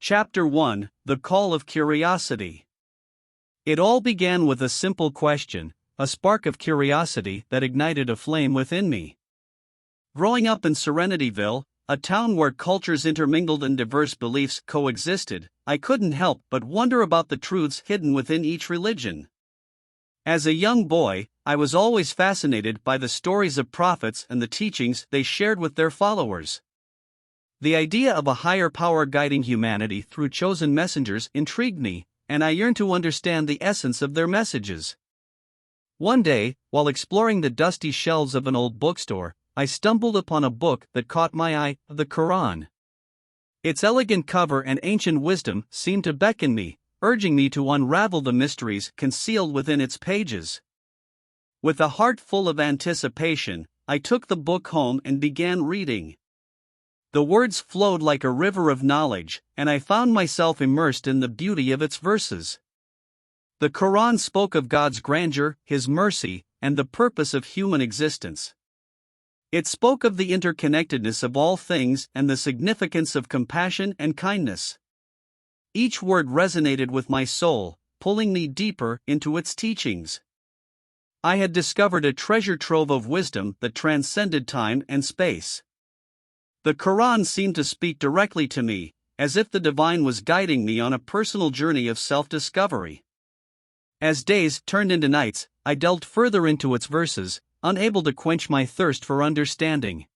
Chapter 1: The Call of Curiosity. It all began with a simple question, a spark of curiosity that ignited a flame within me. Growing up in Serenityville, a town where cultures intermingled and diverse beliefs coexisted, I couldn't help but wonder about the truths hidden within each religion. As a young boy, I was always fascinated by the stories of prophets and the teachings they shared with their followers. The idea of a higher power guiding humanity through chosen messengers intrigued me, and I yearned to understand the essence of their messages. One day, while exploring the dusty shelves of an old bookstore, I stumbled upon a book that caught my eye, the Quran. Its elegant cover and ancient wisdom seemed to beckon me, urging me to unravel the mysteries concealed within its pages. With a heart full of anticipation, I took the book home and began reading. The words flowed like a river of knowledge, and I found myself immersed in the beauty of its verses. The Quran spoke of God's grandeur, His mercy, and the purpose of human existence. It spoke of the interconnectedness of all things and the significance of compassion and kindness. Each word resonated with my soul, pulling me deeper into its teachings. I had discovered a treasure trove of wisdom that transcended time and space. The Quran seemed to speak directly to me, as if the divine was guiding me on a personal journey of self-discovery. As days turned into nights, I delved further into its verses, unable to quench my thirst for understanding.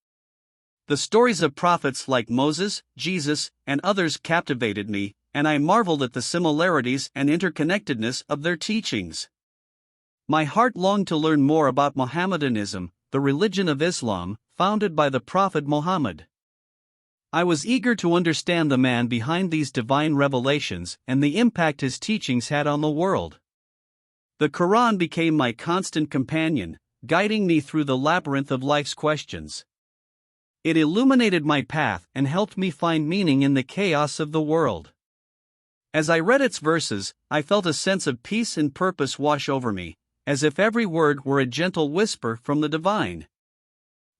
The stories of prophets like Moses, Jesus, and others captivated me, and I marveled at the similarities and interconnectedness of their teachings. My heart longed to learn more about Muhammadanism, the religion of Islam, founded by the Prophet Muhammad. I was eager to understand the man behind these divine revelations and the impact his teachings had on the world. The Quran became my constant companion, guiding me through the labyrinth of life's questions. It illuminated my path and helped me find meaning in the chaos of the world. As I read its verses, I felt a sense of peace and purpose wash over me, as if every word were a gentle whisper from the divine.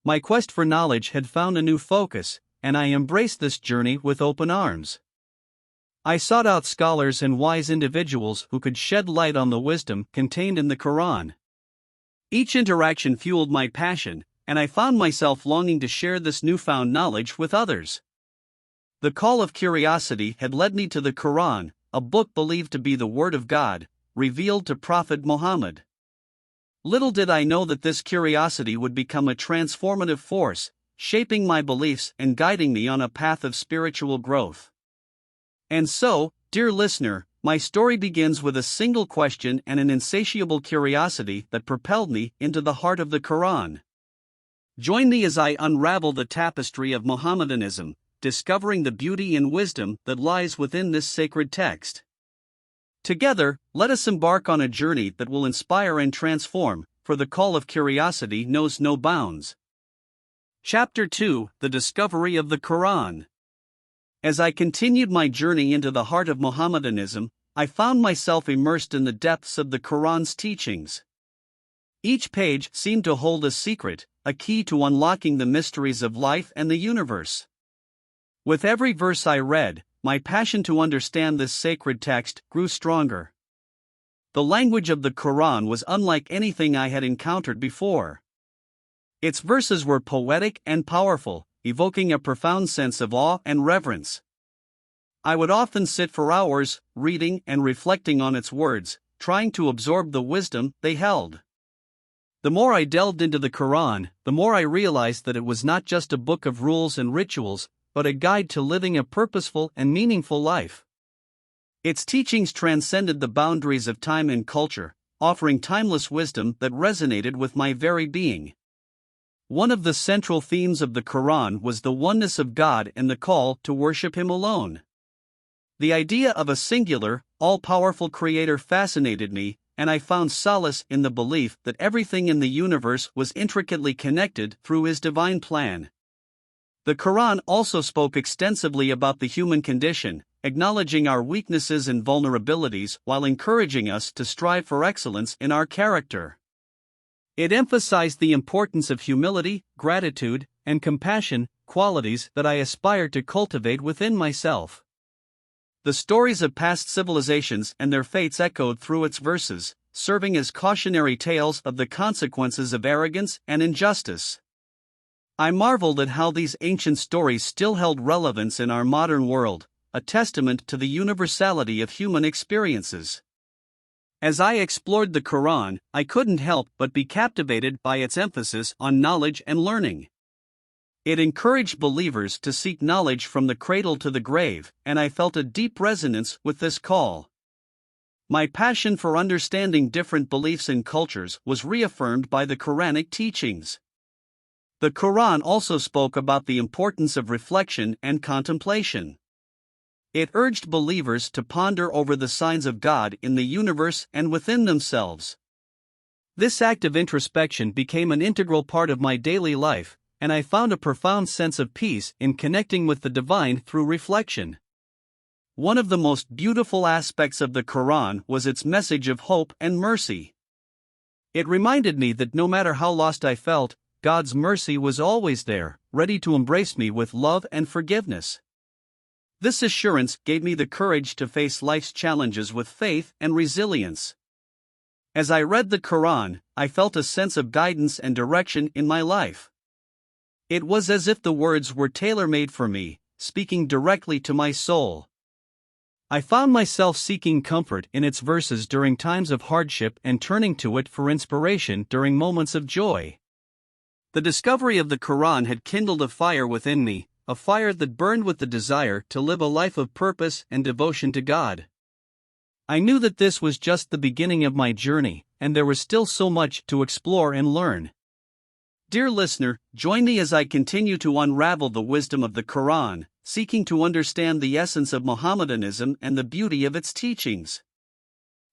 My quest for knowledge had found a new focus, and I embraced this journey with open arms. I sought out scholars and wise individuals who could shed light on the wisdom contained in the Quran. Each interaction fueled my passion, and I found myself longing to share this newfound knowledge with others. The call of curiosity had led me to the Quran, a book believed to be the Word of God, revealed to Prophet Muhammad. Little did I know that this curiosity would become a transformative force, shaping my beliefs and guiding me on a path of spiritual growth. And so, dear listener, my story begins with a single question and an insatiable curiosity that propelled me into the heart of the Quran. Join me as I unravel the tapestry of Muhammadanism, discovering the beauty and wisdom that lies within this sacred text. Together, let us embark on a journey that will inspire and transform, for the call of curiosity knows no bounds. Chapter 2: The Discovery of the Quran. As I continued my journey into the heart of Muhammadanism, I found myself immersed in the depths of the Quran's teachings. Each page seemed to hold a secret, a key to unlocking the mysteries of life and the universe. With every verse I read, my passion to understand this sacred text grew stronger. The language of the Quran was unlike anything I had encountered before. Its verses were poetic and powerful, evoking a profound sense of awe and reverence. I would often sit for hours, reading and reflecting on its words, trying to absorb the wisdom they held. The more I delved into the Quran, the more I realized that it was not just a book of rules and rituals, but a guide to living a purposeful and meaningful life. Its teachings transcended the boundaries of time and culture, offering timeless wisdom that resonated with my very being. One of the central themes of the Quran was the oneness of God and the call to worship Him alone. The idea of a singular, all-powerful Creator fascinated me, and I found solace in the belief that everything in the universe was intricately connected through His divine plan. The Quran also spoke extensively about the human condition, acknowledging our weaknesses and vulnerabilities while encouraging us to strive for excellence in our character. It emphasized the importance of humility, gratitude, and compassion, qualities that I aspired to cultivate within myself. The stories of past civilizations and their fates echoed through its verses, serving as cautionary tales of the consequences of arrogance and injustice. I marveled at how these ancient stories still held relevance in our modern world, a testament to the universality of human experiences. As I explored the Quran, I couldn't help but be captivated by its emphasis on knowledge and learning. It encouraged believers to seek knowledge from the cradle to the grave, and I felt a deep resonance with this call. My passion for understanding different beliefs and cultures was reaffirmed by the Quranic teachings. The Quran also spoke about the importance of reflection and contemplation. It urged believers to ponder over the signs of God in the universe and within themselves. This act of introspection became an integral part of my daily life, and I found a profound sense of peace in connecting with the divine through reflection. One of the most beautiful aspects of the Quran was its message of hope and mercy. It reminded me that no matter how lost I felt, God's mercy was always there, ready to embrace me with love and forgiveness. This assurance gave me the courage to face life's challenges with faith and resilience. As I read the Quran, I felt a sense of guidance and direction in my life. It was as if the words were tailor-made for me, speaking directly to my soul. I found myself seeking comfort in its verses during times of hardship and turning to it for inspiration during moments of joy. The discovery of the Quran had kindled a fire within me, a fire that burned with the desire to live a life of purpose and devotion to God. I knew that this was just the beginning of my journey, and there was still so much to explore and learn. Dear listener, join me as I continue to unravel the wisdom of the Quran, seeking to understand the essence of Muhammadanism and the beauty of its teachings.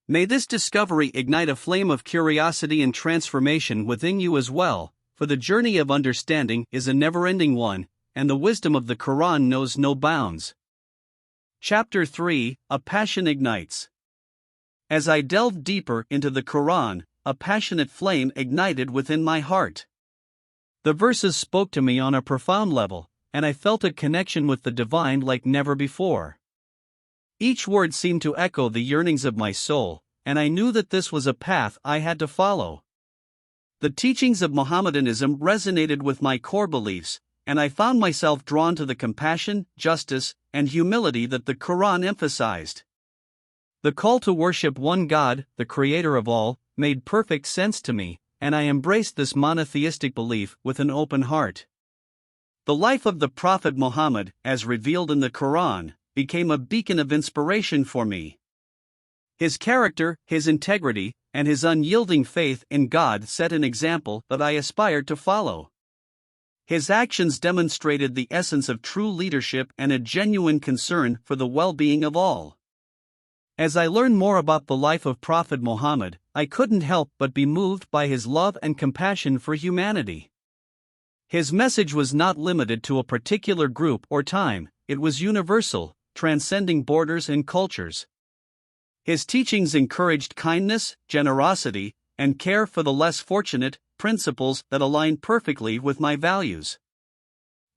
May this discovery ignite a flame of curiosity and transformation within you as well, for the journey of understanding is a never-ending one, and the wisdom of the Quran knows no bounds. Chapter 3: A Passion Ignites. As I delved deeper into the Quran, a passionate flame ignited within my heart. The verses spoke to me on a profound level, and I felt a connection with the divine like never before. Each word seemed to echo the yearnings of my soul, and I knew that this was a path I had to follow. The teachings of Muhammadanism resonated with my core beliefs, and I found myself drawn to the compassion, justice, and humility that the Quran emphasized. The call to worship one God, the creator of all, made perfect sense to me, and I embraced this monotheistic belief with an open heart. The life of the Prophet Muhammad, as revealed in the Quran, became a beacon of inspiration for me. His character, his integrity, and his unyielding faith in God set an example that I aspired to follow. His actions demonstrated the essence of true leadership and a genuine concern for the well-being of all. As I learned more about the life of Prophet Muhammad, I couldn't help but be moved by his love and compassion for humanity. His message was not limited to a particular group or time, it was universal, transcending borders and cultures. His teachings encouraged kindness, generosity, and care for the less fortunate, principles that aligned perfectly with my values.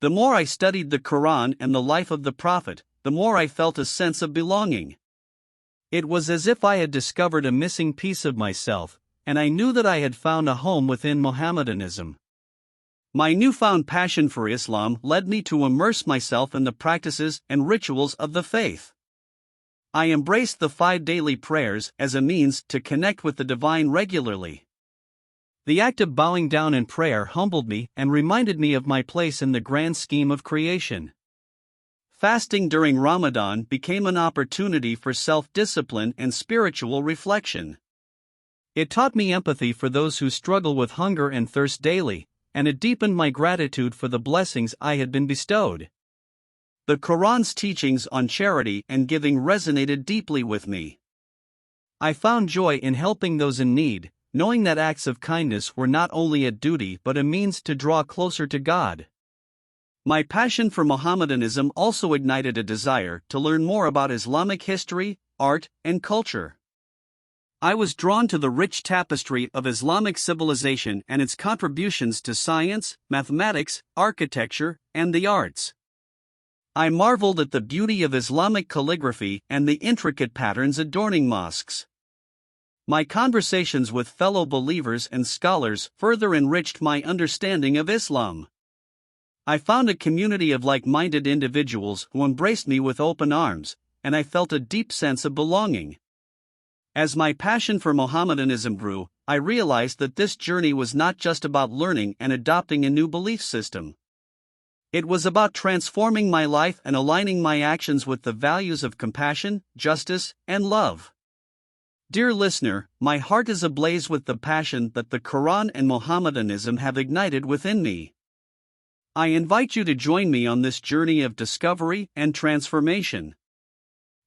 The more I studied the Quran and the life of the Prophet, the more I felt a sense of belonging. It was as if I had discovered a missing piece of myself, and I knew that I had found a home within Muhammadanism. My newfound passion for Islam led me to immerse myself in the practices and rituals of the faith. I embraced the 5 daily prayers as a means to connect with the divine regularly. The act of bowing down in prayer humbled me and reminded me of my place in the grand scheme of creation. Fasting during Ramadan became an opportunity for self-discipline and spiritual reflection. It taught me empathy for those who struggle with hunger and thirst daily, and it deepened my gratitude for the blessings I had been bestowed. The Quran's teachings on charity and giving resonated deeply with me. I found joy in helping those in need, knowing that acts of kindness were not only a duty but a means to draw closer to God. My passion for Muhammadanism also ignited a desire to learn more about Islamic history, art, and culture. I was drawn to the rich tapestry of Islamic civilization and its contributions to science, mathematics, architecture, and the arts. I marveled at the beauty of Islamic calligraphy and the intricate patterns adorning mosques. My conversations with fellow believers and scholars further enriched my understanding of Islam. I found a community of like-minded individuals who embraced me with open arms, and I felt a deep sense of belonging. As my passion for Muhammadanism grew, I realized that this journey was not just about learning and adopting a new belief system. It was about transforming my life and aligning my actions with the values of compassion, justice, and love. Dear listener, my heart is ablaze with the passion that the Quran and Muhammadanism have ignited within me. I invite you to join me on this journey of discovery and transformation.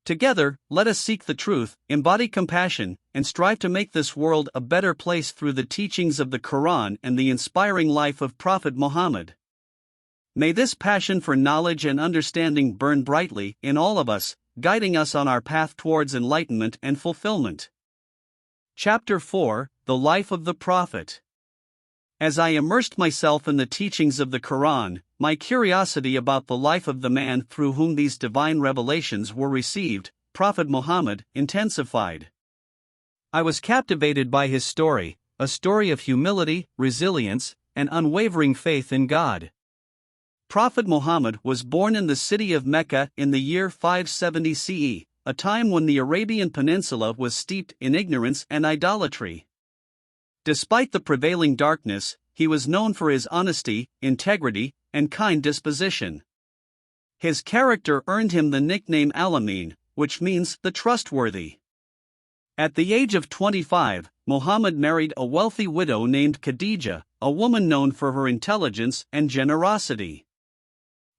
Together, let us seek the truth, embody compassion, and strive to make this world a better place through the teachings of the Quran and the inspiring life of Prophet Muhammad. May this passion for knowledge and understanding burn brightly in all of us, guiding us on our path towards enlightenment and fulfillment. Chapter 4: The Life of the Prophet. As I immersed myself in the teachings of the Quran, my curiosity about the life of the man through whom these divine revelations were received, Prophet Muhammad, intensified. I was captivated by his story, a story of humility, resilience, and unwavering faith in God. Prophet Muhammad was born in the city of Mecca in the year 570 CE, a time when the Arabian Peninsula was steeped in ignorance and idolatry. Despite the prevailing darkness, he was known for his honesty, integrity, and kind disposition. His character earned him the nickname Al-Amin, which means the trustworthy. At the age of 25, Muhammad married a wealthy widow named Khadija, a woman known for her intelligence and generosity.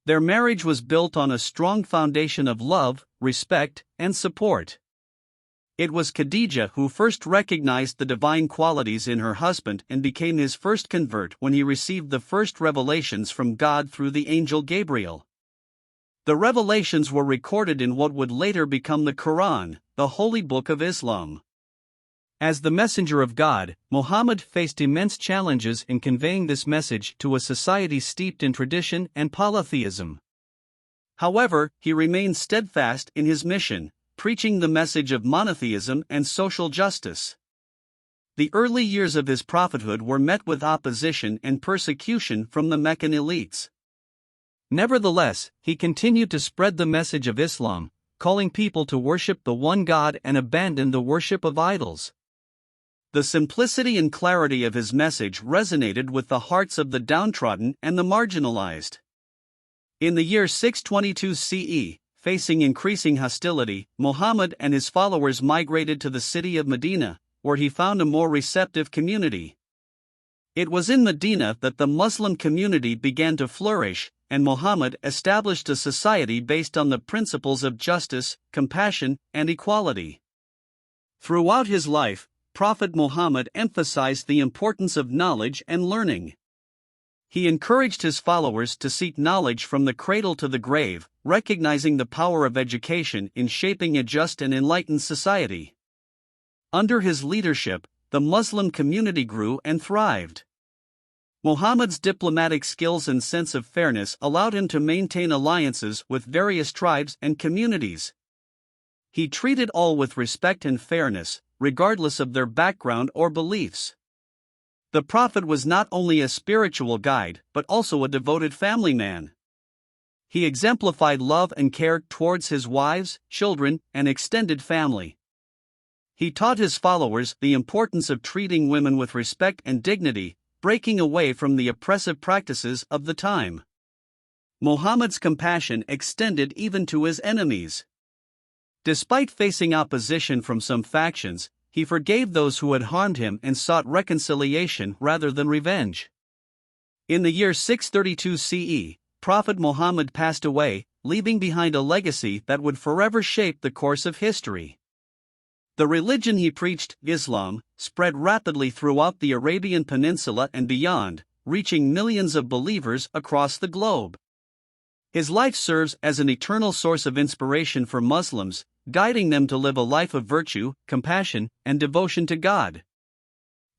Their marriage was built on a strong foundation of love, respect, and support. It was Khadija who first recognized the divine qualities in her husband and became his first convert when he received the first revelations from God through the angel Gabriel. The revelations were recorded in what would later become the Quran, the holy book of Islam. As the messenger of God, Muhammad faced immense challenges in conveying this message to a society steeped in tradition and polytheism. However, he remained steadfast in his mission, preaching the message of monotheism and social justice. The early years of his prophethood were met with opposition and persecution from the Meccan elites. Nevertheless, he continued to spread the message of Islam, calling people to worship the one God and abandon the worship of idols. The simplicity and clarity of his message resonated with the hearts of the downtrodden and the marginalized. In the year 622 CE, facing increasing hostility, Muhammad and his followers migrated to the city of Medina, where he found a more receptive community. It was in Medina that the Muslim community began to flourish, and Muhammad established a society based on the principles of justice, compassion, and equality. Throughout his life, Prophet Muhammad emphasized the importance of knowledge and learning. He encouraged his followers to seek knowledge from the cradle to the grave, recognizing the power of education in shaping a just and enlightened society. Under his leadership, the Muslim community grew and thrived. Muhammad's diplomatic skills and sense of fairness allowed him to maintain alliances with various tribes and communities. He treated all with respect and fairness, regardless of their background or beliefs. The Prophet was not only a spiritual guide, but also a devoted family man. He exemplified love and care towards his wives, children, and extended family. He taught his followers the importance of treating women with respect and dignity, breaking away from the oppressive practices of the time. Muhammad's compassion extended even to his enemies. Despite facing opposition from some factions, he forgave those who had harmed him and sought reconciliation rather than revenge. In the year 632 CE, Prophet Muhammad passed away, leaving behind a legacy that would forever shape the course of history. The religion he preached, Islam, spread rapidly throughout the Arabian Peninsula and beyond, reaching millions of believers across the globe. His life serves as an eternal source of inspiration for Muslims, guiding them to live a life of virtue, compassion, and devotion to God.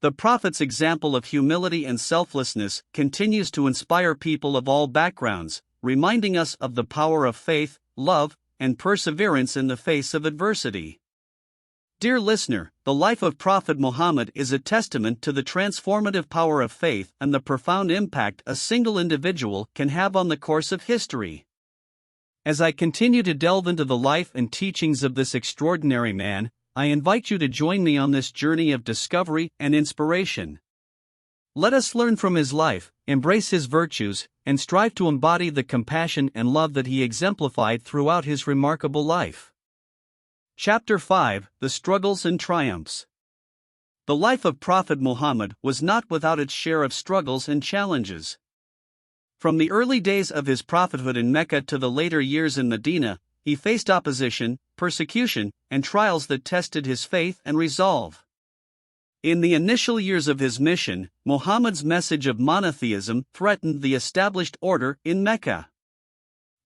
The Prophet's example of humility and selflessness continues to inspire people of all backgrounds, reminding us of the power of faith, love, and perseverance in the face of adversity. Dear listener, the life of Prophet Muhammad is a testament to the transformative power of faith and the profound impact a single individual can have on the course of history. As I continue to delve into the life and teachings of this extraordinary man, I invite you to join me on this journey of discovery and inspiration. Let us learn from his life, embrace his virtues, and strive to embody the compassion and love that he exemplified throughout his remarkable life. Chapter 5: The Struggles and Triumphs. The life of Prophet Muhammad was not without its share of struggles and challenges. From the early days of his prophethood in Mecca to the later years in Medina, he faced opposition, persecution, and trials that tested his faith and resolve. In the initial years of his mission, Muhammad's message of monotheism threatened the established order in Mecca.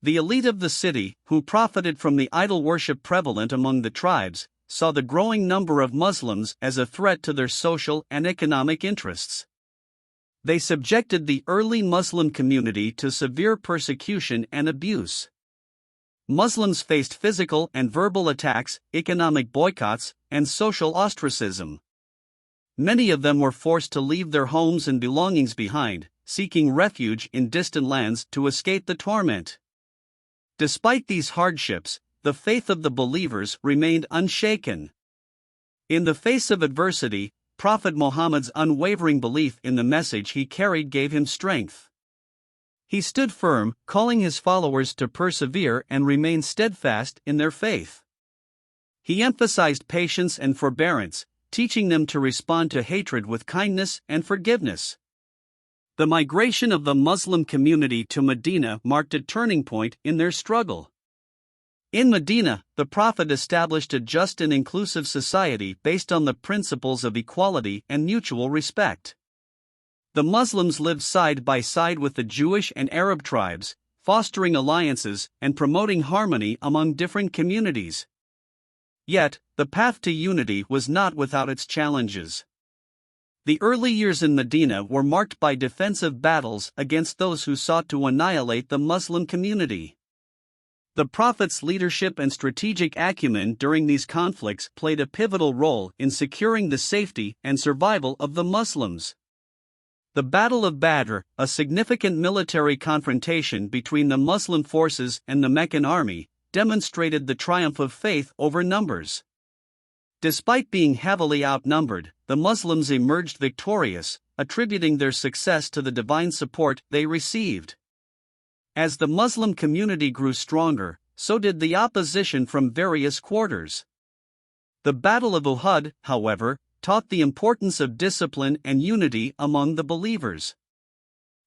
The elite of the city, who profited from the idol worship prevalent among the tribes, saw the growing number of Muslims as a threat to their social and economic interests. They subjected the early Muslim community to severe persecution and abuse. Muslims faced physical and verbal attacks, economic boycotts, and social ostracism. Many of them were forced to leave their homes and belongings behind, seeking refuge in distant lands to escape the torment. Despite these hardships, the faith of the believers remained unshaken. In the face of adversity, Prophet Muhammad's unwavering belief in the message he carried gave him strength. He stood firm, calling his followers to persevere and remain steadfast in their faith. He emphasized patience and forbearance, teaching them to respond to hatred with kindness and forgiveness. The migration of the Muslim community to Medina marked a turning point in their struggle. In Medina, the Prophet established a just and inclusive society based on the principles of equality and mutual respect. The Muslims lived side by side with the Jewish and Arab tribes, fostering alliances and promoting harmony among different communities. Yet, the path to unity was not without its challenges. The early years in Medina were marked by defensive battles against those who sought to annihilate the Muslim community. The Prophet's leadership and strategic acumen during these conflicts played a pivotal role in securing the safety and survival of the Muslims. The Battle of Badr, a significant military confrontation between the Muslim forces and the Meccan army, demonstrated the triumph of faith over numbers. Despite being heavily outnumbered, the Muslims emerged victorious, attributing their success to the divine support they received. As the Muslim community grew stronger, so did the opposition from various quarters. The Battle of Uhud, however, taught the importance of discipline and unity among the believers.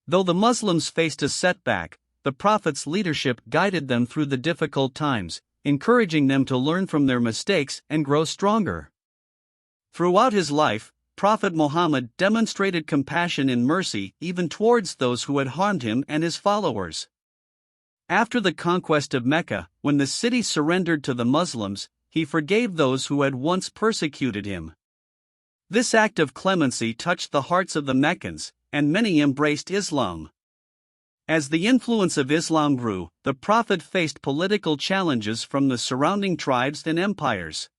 Though the Muslims faced a setback, the Prophet's leadership guided them through the difficult times, encouraging them to learn from their mistakes and grow stronger. Throughout his life, Prophet Muhammad demonstrated compassion and mercy even towards those who had harmed him and his followers. After the conquest of Mecca, when the city surrendered to the Muslims, he forgave those who had once persecuted him. This act of clemency touched the hearts of the Meccans, and many embraced Islam. As the influence of Islam grew, the Prophet faced political challenges from the surrounding tribes and empires.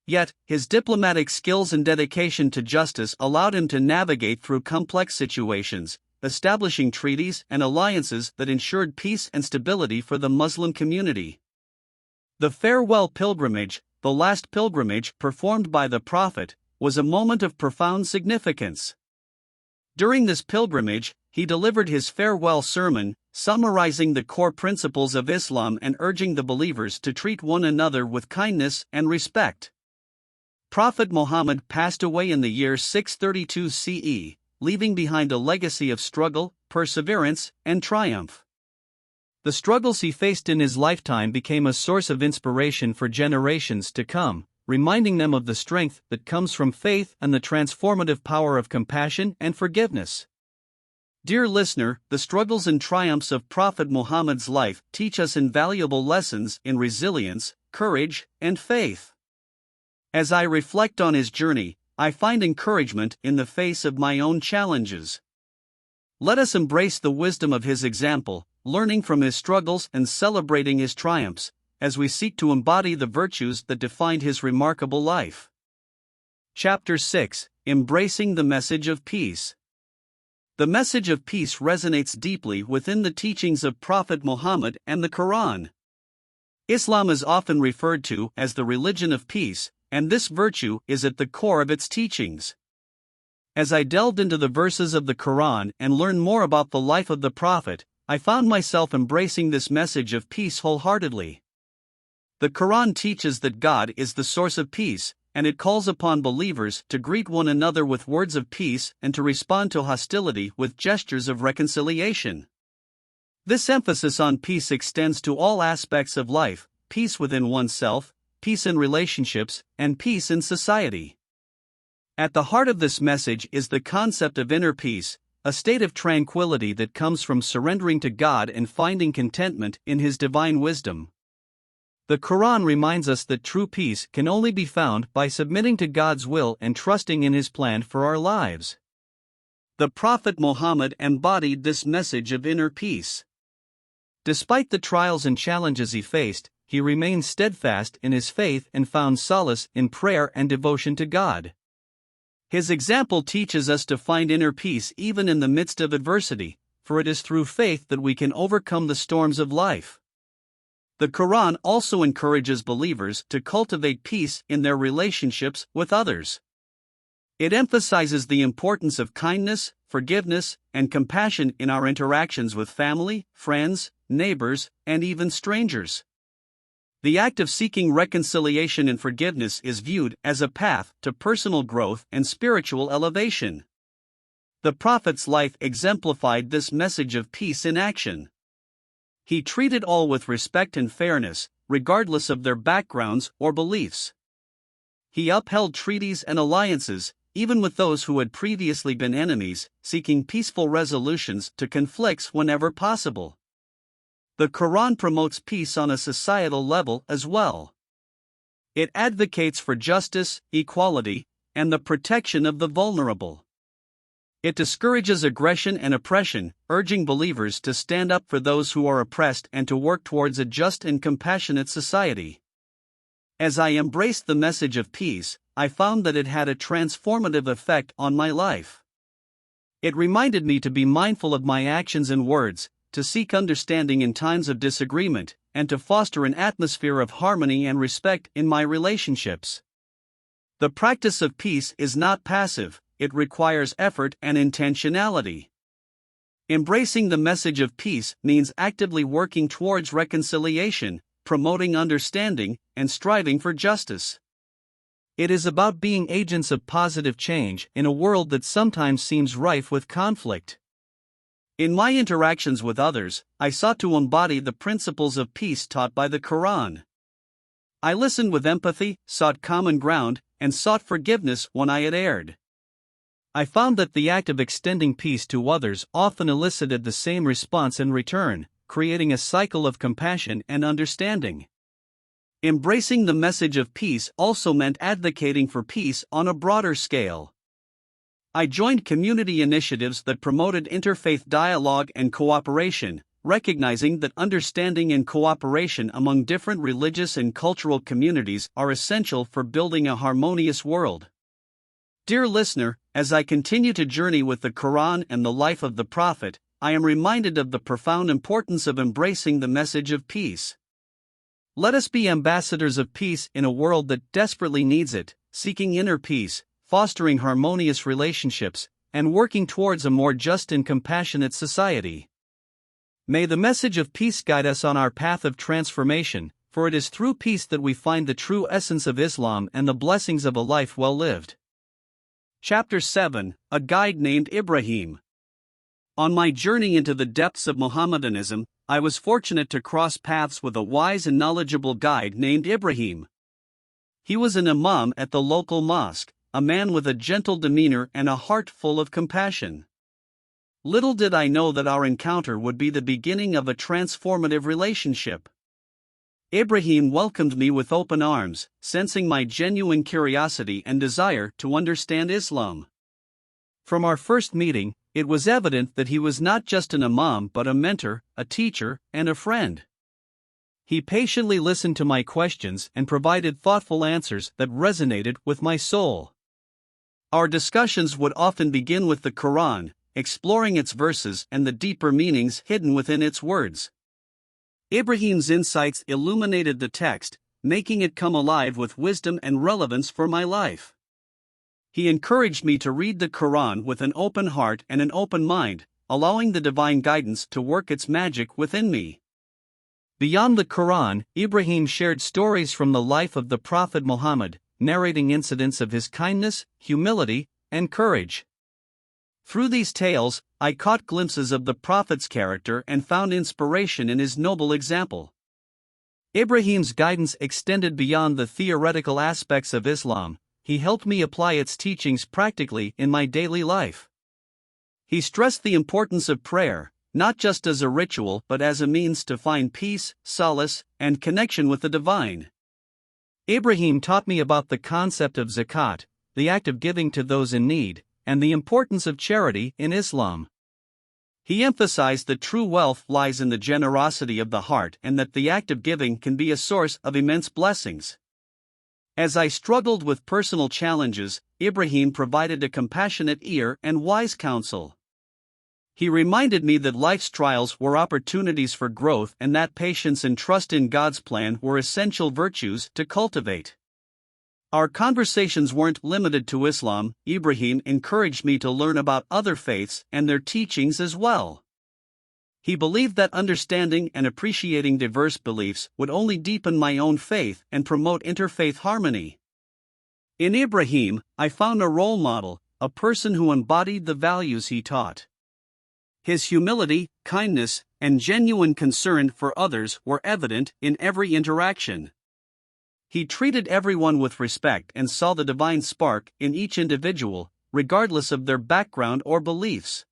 Yet, his diplomatic skills and dedication to justice allowed him to navigate through complex situations, establishing treaties and alliances that ensured peace and stability for the Muslim community. The farewell pilgrimage, the last pilgrimage performed by the Prophet, was a moment of profound significance. During this pilgrimage, he delivered his farewell sermon, summarizing the core principles of Islam and urging the believers to treat one another with kindness and respect. Prophet Muhammad passed away in the year 632 CE, leaving behind a legacy of struggle, perseverance, and triumph. The struggles he faced in his lifetime became a source of inspiration for generations to come, reminding them of the strength that comes from faith and the transformative power of compassion and forgiveness. Dear listener, the struggles and triumphs of Prophet Muhammad's life teach us invaluable lessons in resilience, courage, and faith. As I reflect on his journey, I find encouragement in the face of my own challenges. Let us embrace the wisdom of his example, learning from his struggles and celebrating his triumphs, as we seek to embody the virtues that defined his remarkable life. Chapter 6: Embracing the Message of Peace. The message of peace resonates deeply within the teachings of Prophet Muhammad and the Quran. Islam is often referred to as the religion of peace, and this virtue is at the core of its teachings. As I delved into the verses of the Quran and learned more about the life of the Prophet, I found myself embracing this message of peace wholeheartedly. The Quran teaches that God is the source of peace, and it calls upon believers to greet one another with words of peace and to respond to hostility with gestures of reconciliation. This emphasis on peace extends to all aspects of life: peace within oneself, peace in relationships, and peace in society. At the heart of this message is the concept of inner peace, a state of tranquility that comes from surrendering to God and finding contentment in His divine wisdom. The Quran reminds us that true peace can only be found by submitting to God's will and trusting in His plan for our lives. The Prophet Muhammad embodied this message of inner peace. Despite the trials and challenges he faced, he remained steadfast in his faith and found solace in prayer and devotion to God. His example teaches us to find inner peace even in the midst of adversity, for it is through faith that we can overcome the storms of life. The Quran also encourages believers to cultivate peace in their relationships with others. It emphasizes the importance of kindness, forgiveness, and compassion in our interactions with family, friends, neighbors, and even strangers. The act of seeking reconciliation and forgiveness is viewed as a path to personal growth and spiritual elevation. The Prophet's life exemplified this message of peace in action. He treated all with respect and fairness, regardless of their backgrounds or beliefs. He upheld treaties and alliances, even with those who had previously been enemies, seeking peaceful resolutions to conflicts whenever possible. The Quran promotes peace on a societal level as well. It advocates for justice, equality, and the protection of the vulnerable. It discourages aggression and oppression, urging believers to stand up for those who are oppressed and to work towards a just and compassionate society. As I embraced the message of peace, I found that it had a transformative effect on my life. It reminded me to be mindful of my actions and words, to seek understanding in times of disagreement, and to foster an atmosphere of harmony and respect in my relationships. The practice of peace is not passive. It requires effort and intentionality. Embracing the message of peace means actively working towards reconciliation, promoting understanding, and striving for justice. It is about being agents of positive change in a world that sometimes seems rife with conflict. In my interactions with others, I sought to embody the principles of peace taught by the Quran. I listened with empathy, sought common ground, and sought forgiveness when I had erred. I found that the act of extending peace to others often elicited the same response in return, creating a cycle of compassion and understanding. Embracing the message of peace also meant advocating for peace on a broader scale. I joined community initiatives that promoted interfaith dialogue and cooperation, recognizing that understanding and cooperation among different religious and cultural communities are essential for building a harmonious world. Dear listener, as I continue to journey with the Quran and the life of the Prophet, I am reminded of the profound importance of embracing the message of peace. Let us be ambassadors of peace in a world that desperately needs it, seeking inner peace, fostering harmonious relationships, and working towards a more just and compassionate society. May the message of peace guide us on our path of transformation, for it is through peace that we find the true essence of Islam and the blessings of a life well lived. Chapter 7: A Guide Named Ibrahim. On my journey into the depths of Muhammadanism, I was fortunate to cross paths with a wise and knowledgeable guide named Ibrahim. He was an imam at the local mosque, a man with a gentle demeanor and a heart full of compassion. Little did I know that our encounter would be the beginning of a transformative relationship. Ibrahim welcomed me with open arms, sensing my genuine curiosity and desire to understand Islam. From our first meeting, it was evident that he was not just an imam but a mentor, a teacher, and a friend. He patiently listened to my questions and provided thoughtful answers that resonated with my soul. Our discussions would often begin with the Quran, exploring its verses and the deeper meanings hidden within its words. Ibrahim's insights illuminated the text, making it come alive with wisdom and relevance for my life. He encouraged me to read the Quran with an open heart and an open mind, allowing the divine guidance to work its magic within me. Beyond the Quran, Ibrahim shared stories from the life of the Prophet Muhammad, narrating incidents of his kindness, humility, and courage. Through these tales, I caught glimpses of the Prophet's character and found inspiration in his noble example. Ibrahim's guidance extended beyond the theoretical aspects of Islam. He helped me apply its teachings practically in my daily life. He stressed the importance of prayer, not just as a ritual but as a means to find peace, solace, and connection with the divine. Ibrahim taught me about the concept of zakat, the act of giving to those in need, and the importance of charity in Islam. He emphasized that true wealth lies in the generosity of the heart and that the act of giving can be a source of immense blessings. As I struggled with personal challenges, Ibrahim provided a compassionate ear and wise counsel. He reminded me that life's trials were opportunities for growth and that patience and trust in God's plan were essential virtues to cultivate. Our conversations weren't limited to Islam. Ibrahim encouraged me to learn about other faiths and their teachings as well. He believed that understanding and appreciating diverse beliefs would only deepen my own faith and promote interfaith harmony. In Ibrahim, I found a role model, a person who embodied the values he taught. His humility, kindness, and genuine concern for others were evident in every interaction. He treated everyone with respect and saw the divine spark in each individual, regardless of their background or beliefs.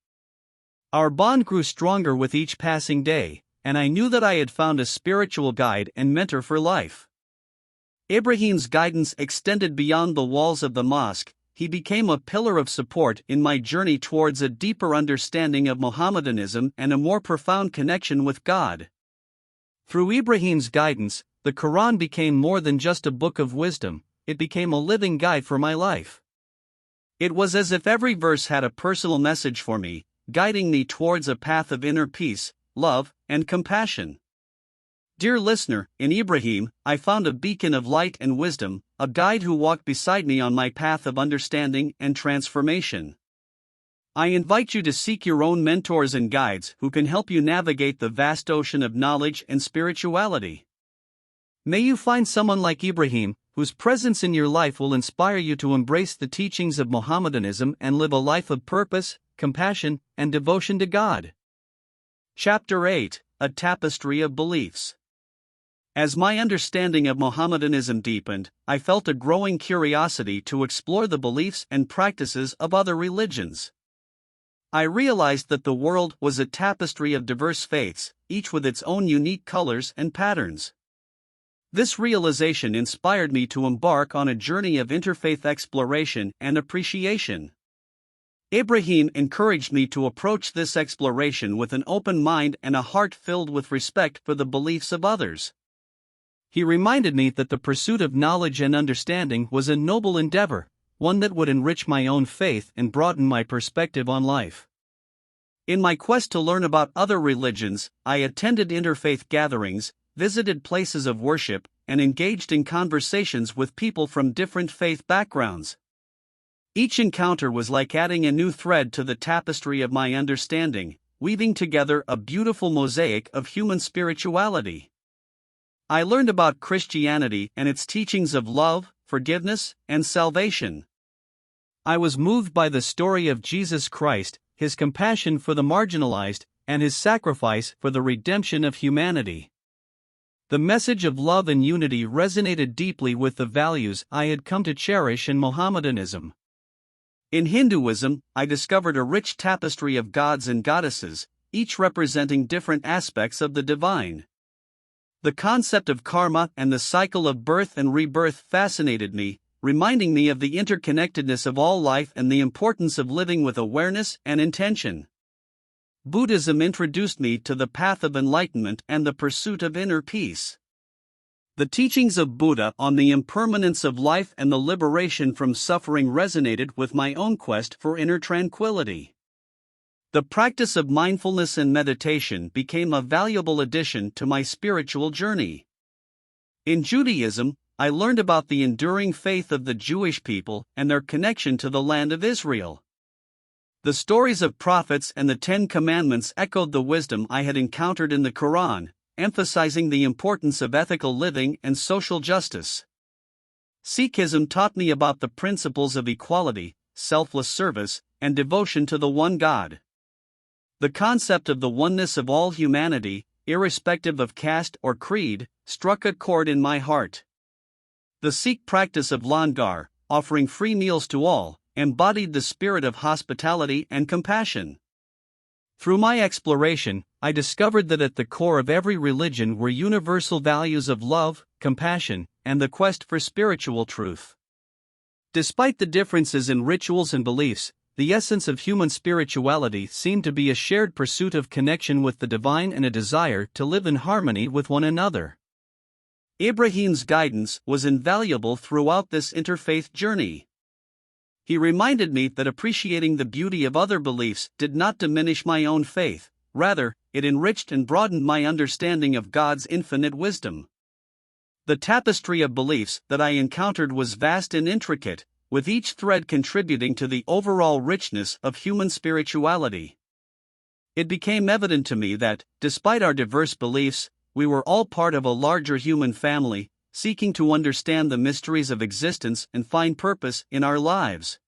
Our bond grew stronger with each passing day, and I knew that I had found a spiritual guide and mentor for life. Ibrahim's guidance extended beyond the walls of the mosque. He became a pillar of support in my journey towards a deeper understanding of Muhammadanism and a more profound connection with God. Through Ibrahim's guidance, the Quran became more than just a book of wisdom, it became a living guide for my life. It was as if every verse had a personal message for me, guiding me towards a path of inner peace, love, and compassion. Dear listener, in Ibrahim, I found a beacon of light and wisdom, a guide who walked beside me on my path of understanding and transformation. I invite you to seek your own mentors and guides who can help you navigate the vast ocean of knowledge and spirituality. May you find someone like Ibrahim, whose presence in your life will inspire you to embrace the teachings of Muhammadanism and live a life of purpose, compassion, and devotion to God. Chapter 8: A Tapestry of Beliefs. As my understanding of Muhammadanism deepened, I felt a growing curiosity to explore the beliefs and practices of other religions. I realized that the world was a tapestry of diverse faiths, each with its own unique colors and patterns. This realization inspired me to embark on a journey of interfaith exploration and appreciation. Ibrahim encouraged me to approach this exploration with an open mind and a heart filled with respect for the beliefs of others. He reminded me that the pursuit of knowledge and understanding was a noble endeavor, one that would enrich my own faith and broaden my perspective on life. In my quest to learn about other religions, I attended interfaith gatherings, visited places of worship, and engaged in conversations with people from different faith backgrounds. Each encounter was like adding a new thread to the tapestry of my understanding, weaving together a beautiful mosaic of human spirituality. I learned about Christianity and its teachings of love, forgiveness, and salvation. I was moved by the story of Jesus Christ, his compassion for the marginalized, and his sacrifice for the redemption of humanity. The message of love and unity resonated deeply with the values I had come to cherish in Muhammadanism. In Hinduism, I discovered a rich tapestry of gods and goddesses, each representing different aspects of the divine. The concept of karma and the cycle of birth and rebirth fascinated me, reminding me of the interconnectedness of all life and the importance of living with awareness and intention. Buddhism introduced me to the path of enlightenment and the pursuit of inner peace. The teachings of Buddha on the impermanence of life and the liberation from suffering resonated with my own quest for inner tranquility. The practice of mindfulness and meditation became a valuable addition to my spiritual journey. In Judaism, I learned about the enduring faith of the Jewish people and their connection to the land of Israel. The stories of prophets and the Ten Commandments echoed the wisdom I had encountered in the Quran, emphasizing the importance of ethical living and social justice. Sikhism taught me about the principles of equality, selfless service, and devotion to the one God. The concept of the oneness of all humanity, irrespective of caste or creed, struck a chord in my heart. The Sikh practice of langar, offering free meals to all, embodied the spirit of hospitality and compassion. Through my exploration, I discovered that at the core of every religion were universal values of love, compassion, and the quest for spiritual truth. Despite the differences in rituals and beliefs, the essence of human spirituality seemed to be a shared pursuit of connection with the divine and a desire to live in harmony with one another. Ibrahim's guidance was invaluable throughout this interfaith journey. He reminded me that appreciating the beauty of other beliefs did not diminish my own faith, rather, it enriched and broadened my understanding of God's infinite wisdom. The tapestry of beliefs that I encountered was vast and intricate, with each thread contributing to the overall richness of human spirituality. It became evident to me that, despite our diverse beliefs, we were all part of a larger human family, seeking to understand the mysteries of existence and find purpose in our lives.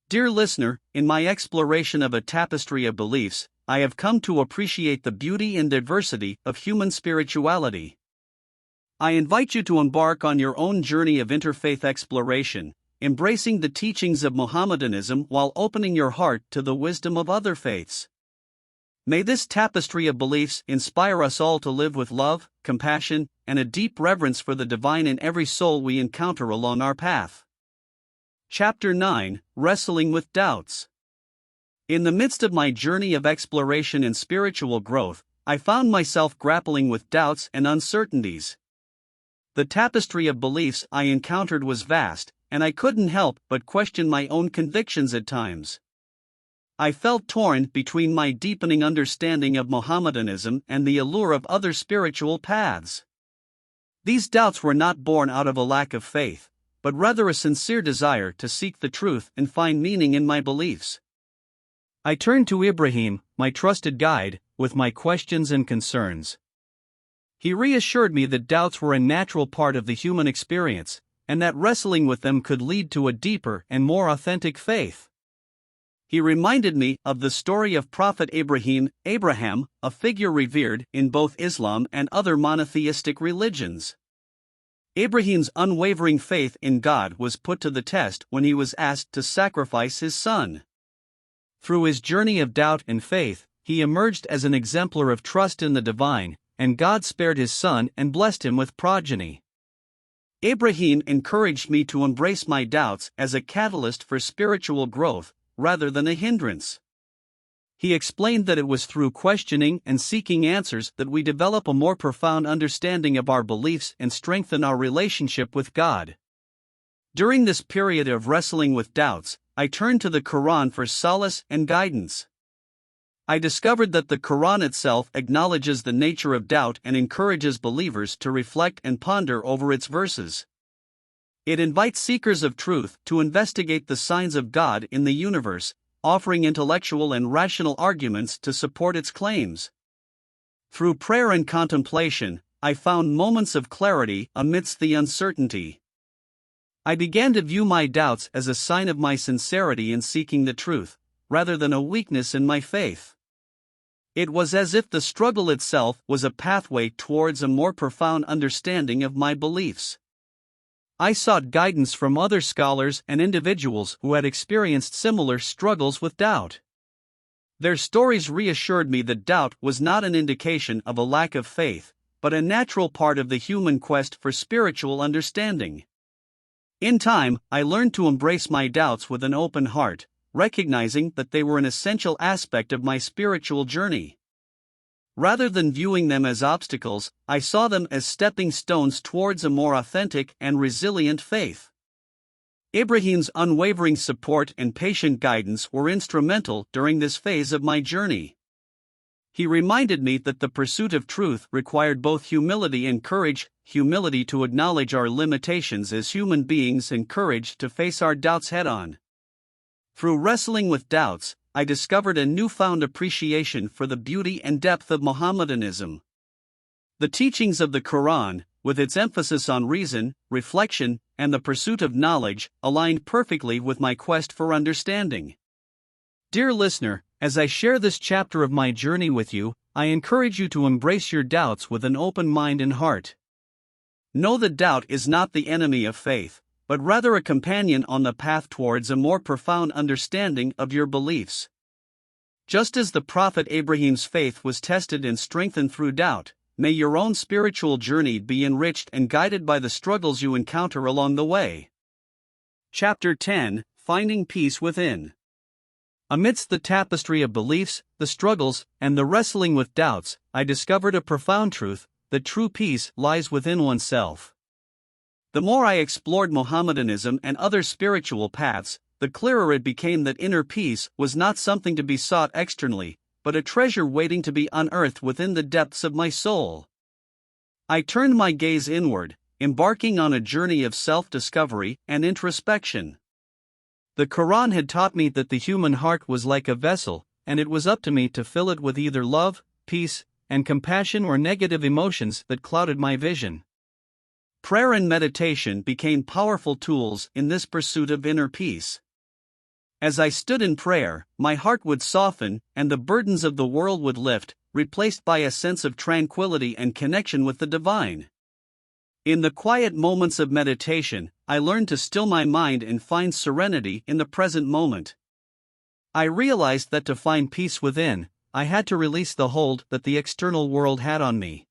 Dear listener, in my exploration of a tapestry of beliefs, I have come to appreciate the beauty and diversity of human spirituality. I invite you to embark on your own journey of interfaith exploration, embracing the teachings of Muhammadanism while opening your heart to the wisdom of other faiths. May this tapestry of beliefs inspire us all to live with love, compassion, and a deep reverence for the divine in every soul we encounter along our path. Chapter 9: Wrestling with Doubts. In the midst of my journey of exploration and spiritual growth, I found myself grappling with doubts and uncertainties. The tapestry of beliefs I encountered was vast, and I couldn't help but question my own convictions at times. I felt torn between my deepening understanding of Muhammadanism and the allure of other spiritual paths. These doubts were not born out of a lack of faith, but rather a sincere desire to seek the truth and find meaning in my beliefs. I turned to Ibrahim, my trusted guide, with my questions and concerns. He reassured me that doubts were a natural part of the human experience, and that wrestling with them could lead to a deeper and more authentic faith. He reminded me of the story of Prophet Ibrahim, a figure revered in both Islam and other monotheistic religions. Ibrahim's unwavering faith in God was put to the test when he was asked to sacrifice his son. Through his journey of doubt and faith, he emerged as an exemplar of trust in the divine, and God spared his son and blessed him with progeny. Ibrahim encouraged me to embrace my doubts as a catalyst for spiritual growth, rather than a hindrance. He explained that it was through questioning and seeking answers that we develop a more profound understanding of our beliefs and strengthen our relationship with God. During this period of wrestling with doubts, I turned to the Quran for solace and guidance. I discovered that the Quran itself acknowledges the nature of doubt and encourages believers to reflect and ponder over its verses. It invites seekers of truth to investigate the signs of God in the universe, offering intellectual and rational arguments to support its claims. Through prayer and contemplation, I found moments of clarity amidst the uncertainty. I began to view my doubts as a sign of my sincerity in seeking the truth, rather than a weakness in my faith. It was as if the struggle itself was a pathway towards a more profound understanding of my beliefs. I sought guidance from other scholars and individuals who had experienced similar struggles with doubt. Their stories reassured me that doubt was not an indication of a lack of faith, but a natural part of the human quest for spiritual understanding. In time, I learned to embrace my doubts with an open heart, recognizing that they were an essential aspect of my spiritual journey. Rather than viewing them as obstacles, I saw them as stepping stones towards a more authentic and resilient faith. Ibrahim's unwavering support and patient guidance were instrumental during this phase of my journey. He reminded me that the pursuit of truth required both humility and courage, humility to acknowledge our limitations as human beings and courage to face our doubts head-on. Through wrestling with doubts, I discovered a newfound appreciation for the beauty and depth of Muhammadanism. The teachings of the Quran, with its emphasis on reason, reflection, and the pursuit of knowledge, aligned perfectly with my quest for understanding. Dear listener, as I share this chapter of my journey with you, I encourage you to embrace your doubts with an open mind and heart. Know that doubt is not the enemy of faith, but rather a companion on the path towards a more profound understanding of your beliefs. Just as the Prophet Ibrahim's faith was tested and strengthened through doubt, may your own spiritual journey be enriched and guided by the struggles you encounter along the way. Chapter 10: Finding Peace Within. Amidst the tapestry of beliefs, the struggles, and the wrestling with doubts, I discovered a profound truth: that true peace lies within oneself. The more I explored Muhammadanism and other spiritual paths, the clearer it became that inner peace was not something to be sought externally, but a treasure waiting to be unearthed within the depths of my soul. I turned my gaze inward, embarking on a journey of self-discovery and introspection. The Quran had taught me that the human heart was like a vessel, and it was up to me to fill it with either love, peace, and compassion or negative emotions that clouded my vision. Prayer and meditation became powerful tools in this pursuit of inner peace. As I stood in prayer, my heart would soften and the burdens of the world would lift, replaced by a sense of tranquility and connection with the divine. In the quiet moments of meditation, I learned to still my mind and find serenity in the present moment. I realized that to find peace within, I had to release the hold that the external world had on me.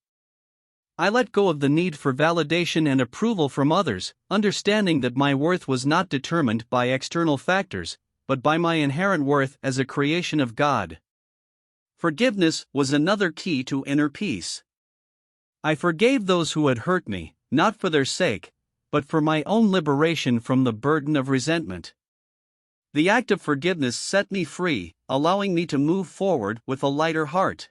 I let go of the need for validation and approval from others, understanding that my worth was not determined by external factors, but by my inherent worth as a creation of God. Forgiveness was another key to inner peace. I forgave those who had hurt me, not for their sake, but for my own liberation from the burden of resentment. The act of forgiveness set me free, allowing me to move forward with a lighter heart.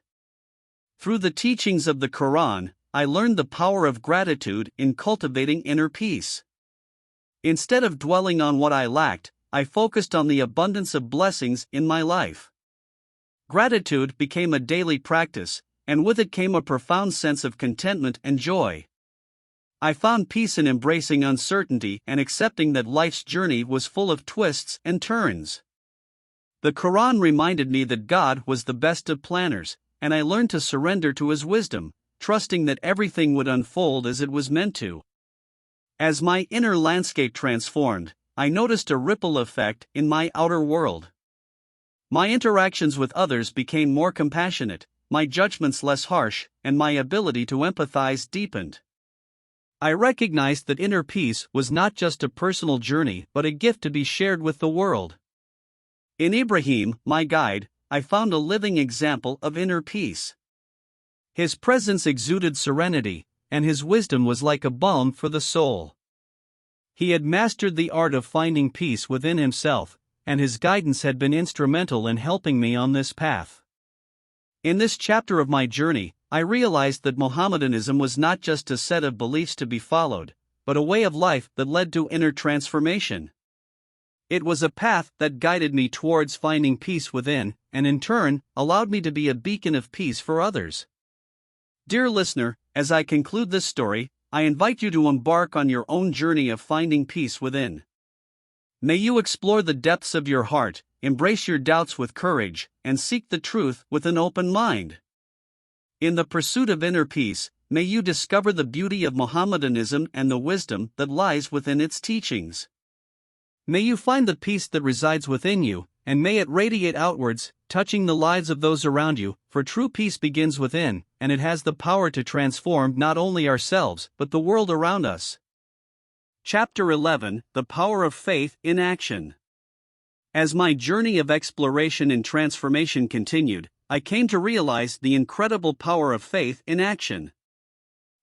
Through the teachings of the Quran, I learned the power of gratitude in cultivating inner peace. Instead of dwelling on what I lacked, I focused on the abundance of blessings in my life. Gratitude became a daily practice, and with it came a profound sense of contentment and joy. I found peace in embracing uncertainty and accepting that life's journey was full of twists and turns. The Quran reminded me that God was the best of planners, and I learned to surrender to His wisdom, trusting that everything would unfold as it was meant to. As my inner landscape transformed, I noticed a ripple effect in my outer world. My interactions with others became more compassionate, my judgments less harsh, and my ability to empathize deepened. I recognized that inner peace was not just a personal journey but a gift to be shared with the world. In Ibrahim, my guide, I found a living example of inner peace. His presence exuded serenity, and his wisdom was like a balm for the soul. He had mastered the art of finding peace within himself, and his guidance had been instrumental in helping me on this path. In this chapter of my journey, I realized that Muhammadanism was not just a set of beliefs to be followed, but a way of life that led to inner transformation. It was a path that guided me towards finding peace within, and in turn, allowed me to be a beacon of peace for others. Dear listener, as I conclude this story, I invite you to embark on your own journey of finding peace within. May you explore the depths of your heart, embrace your doubts with courage, and seek the truth with an open mind. In the pursuit of inner peace, may you discover the beauty of Muhammadanism and the wisdom that lies within its teachings. May you find the peace that resides within you, and may it radiate outwards, touching the lives of those around you, for true peace begins within, and it has the power to transform not only ourselves but the world around us. Chapter 11: The Power of Faith in Action. As my journey of exploration and transformation continued, I came to realize the incredible power of faith in action.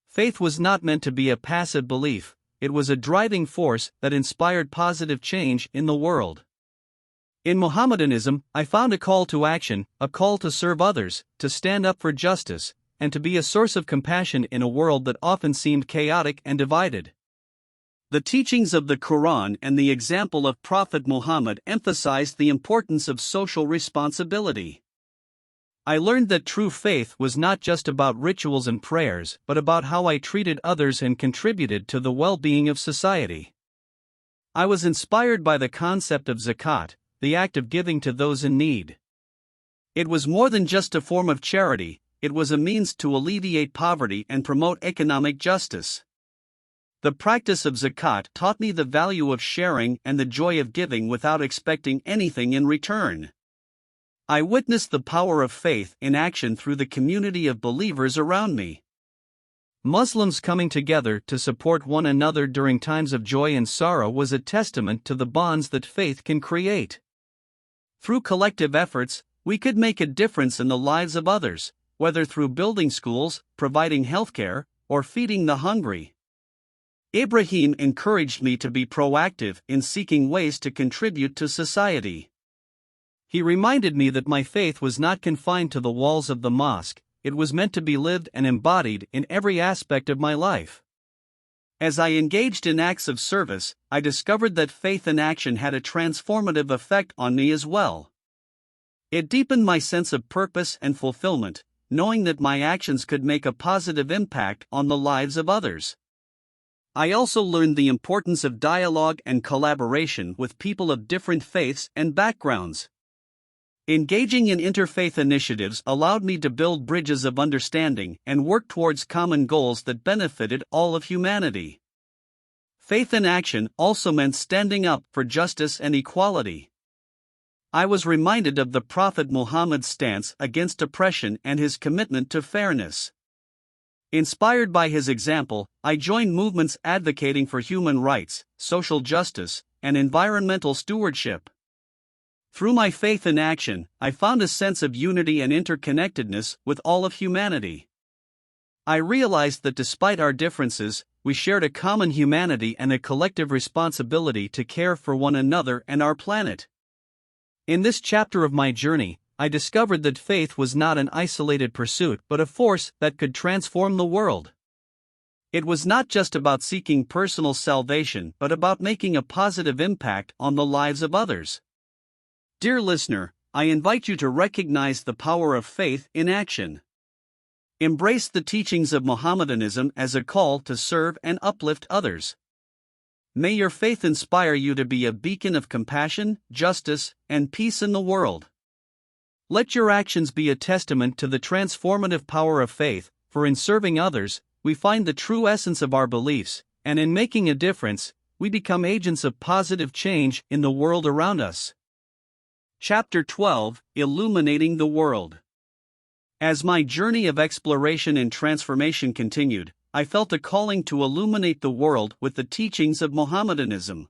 Faith was not meant to be a passive belief, it was a driving force that inspired positive change in the world. In Muhammadanism, I found a call to action, a call to serve others, to stand up for justice, and to be a source of compassion in a world that often seemed chaotic and divided. The teachings of the Quran and the example of Prophet Muhammad emphasized the importance of social responsibility. I learned that true faith was not just about rituals and prayers, but about how I treated others and contributed to the well-being of society. I was inspired by the concept of zakat, the act of giving to those in need. It was more than just a form of charity, it was a means to alleviate poverty and promote economic justice. The practice of zakat taught me the value of sharing and the joy of giving without expecting anything in return. I witnessed the power of faith in action through the community of believers around me. Muslims coming together to support one another during times of joy and sorrow was a testament to the bonds that faith can create. Through collective efforts, we could make a difference in the lives of others, whether through building schools, providing healthcare, or feeding the hungry. Ibrahim encouraged me to be proactive in seeking ways to contribute to society. He reminded me that my faith was not confined to the walls of the mosque, it was meant to be lived and embodied in every aspect of my life. As I engaged in acts of service, I discovered that faith in action had a transformative effect on me as well. It deepened my sense of purpose and fulfillment, knowing that my actions could make a positive impact on the lives of others. I also learned the importance of dialogue and collaboration with people of different faiths and backgrounds. Engaging in interfaith initiatives allowed me to build bridges of understanding and work towards common goals that benefited all of humanity. Faith in action also meant standing up for justice and equality. I was reminded of the Prophet Muhammad's stance against oppression and his commitment to fairness. Inspired by his example, I joined movements advocating for human rights, social justice, and environmental stewardship. Through my faith in action, I found a sense of unity and interconnectedness with all of humanity. I realized that despite our differences, we shared a common humanity and a collective responsibility to care for one another and our planet. In this chapter of my journey, I discovered that faith was not an isolated pursuit but a force that could transform the world. It was not just about seeking personal salvation but about making a positive impact on the lives of others. Dear listener, I invite you to recognize the power of faith in action. Embrace the teachings of Muhammadanism as a call to serve and uplift others. May your faith inspire you to be a beacon of compassion, justice, and peace in the world. Let your actions be a testament to the transformative power of faith, for in serving others, we find the true essence of our beliefs, and in making a difference, we become agents of positive change in the world around us. Chapter 12: Illuminating the World. As my journey of exploration and transformation continued, I felt a calling to illuminate the world with the teachings of Muhammadanism.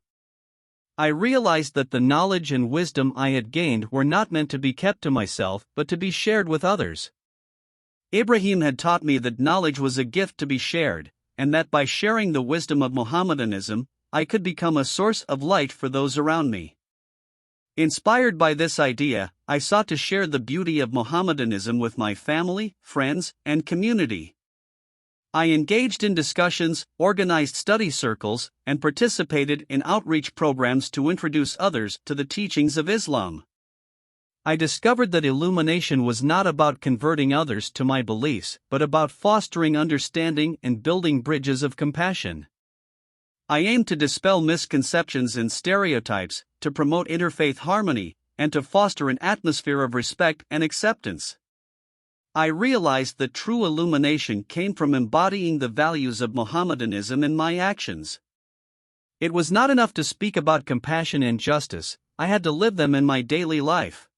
I realized that the knowledge and wisdom I had gained were not meant to be kept to myself but to be shared with others. Ibrahim had taught me that knowledge was a gift to be shared, and that by sharing the wisdom of Muhammadanism, I could become a source of light for those around me. Inspired by this idea, I sought to share the beauty of Muhammadanism with my family, friends, and community. I engaged in discussions, organized study circles, and participated in outreach programs to introduce others to the teachings of Islam. I discovered that illumination was not about converting others to my beliefs, but about fostering understanding and building bridges of compassion. I aimed to dispel misconceptions and stereotypes, to promote interfaith harmony, and to foster an atmosphere of respect and acceptance. I realized that true illumination came from embodying the values of Muhammadanism in my actions. It was not enough to speak about compassion and justice, I had to live them in my daily life.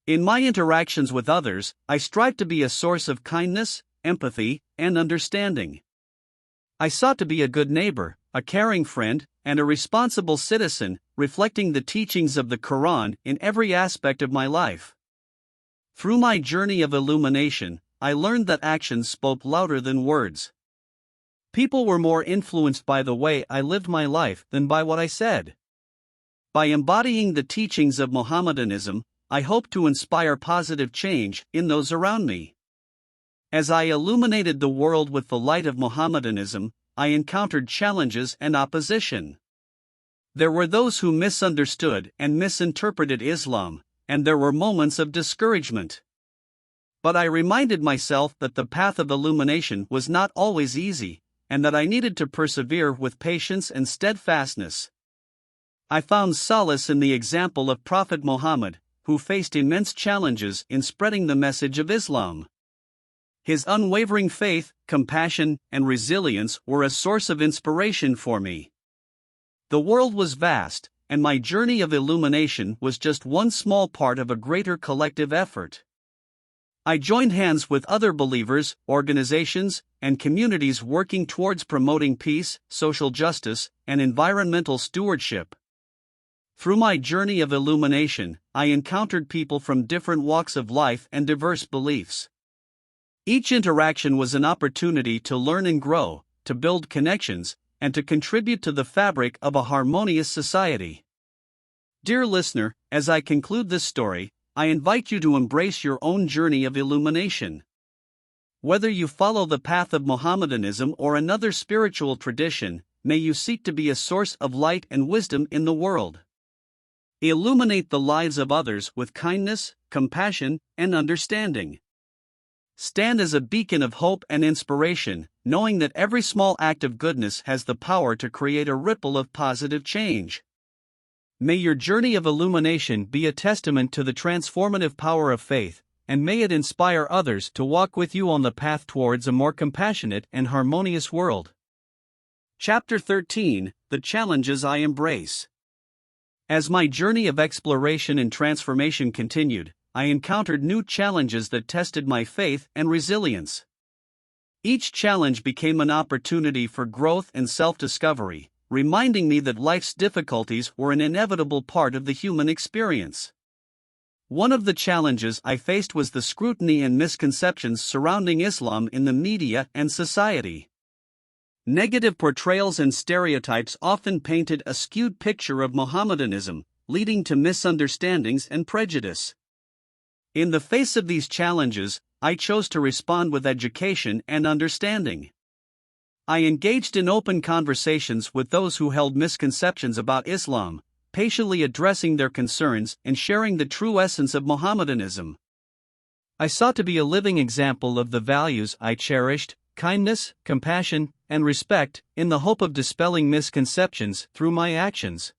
In my interactions with others, I strived to be a source of kindness, empathy, and understanding. I sought to be a good neighbor, a caring friend, and a responsible citizen, reflecting the teachings of the Quran in every aspect of my life. Through my journey of illumination, I learned that actions spoke louder than words. People were more influenced by the way I lived my life than by what I said. By embodying the teachings of Muhammadanism, I hope to inspire positive change in those around me. As I illuminated the world with the light of Muhammadanism, I encountered challenges and opposition. There were those who misunderstood and misinterpreted Islam, and there were moments of discouragement. But I reminded myself that the path of illumination was not always easy, and that I needed to persevere with patience and steadfastness. I found solace in the example of Prophet Muhammad, who faced immense challenges in spreading the message of Islam. His unwavering faith, compassion, and resilience were a source of inspiration for me. The world was vast, and my journey of illumination was just one small part of a greater collective effort. I joined hands with other believers, organizations, and communities working towards promoting peace, social justice, and environmental stewardship. Through my journey of illumination, I encountered people from different walks of life and diverse beliefs. Each interaction was an opportunity to learn and grow, to build connections, and to contribute to the fabric of a harmonious society. Dear listener, as I conclude this story, I invite you to embrace your own journey of illumination. Whether you follow the path of Muhammadanism or another spiritual tradition, may you seek to be a source of light and wisdom in the world. Illuminate the lives of others with kindness, compassion, and understanding. Stand as a beacon of hope and inspiration, knowing that every small act of goodness has the power to create a ripple of positive change. May your journey of illumination be a testament to the transformative power of faith, and may it inspire others to walk with you on the path towards a more compassionate and harmonious world. Chapter 13: The Challenges I Embrace. As my journey of exploration and transformation continued, I encountered new challenges that tested my faith and resilience. Each challenge became an opportunity for growth and self-discovery, reminding me that life's difficulties were an inevitable part of the human experience. One of the challenges I faced was the scrutiny and misconceptions surrounding Islam in the media and society. Negative portrayals and stereotypes often painted a skewed picture of Muhammadanism, leading to misunderstandings and prejudice. In the face of these challenges, I chose to respond with education and understanding. I engaged in open conversations with those who held misconceptions about Islam, patiently addressing their concerns and sharing the true essence of Muhammadanism. I sought to be a living example of the values I cherished: kindness, compassion, and respect, in the hope of dispelling misconceptions through my actions.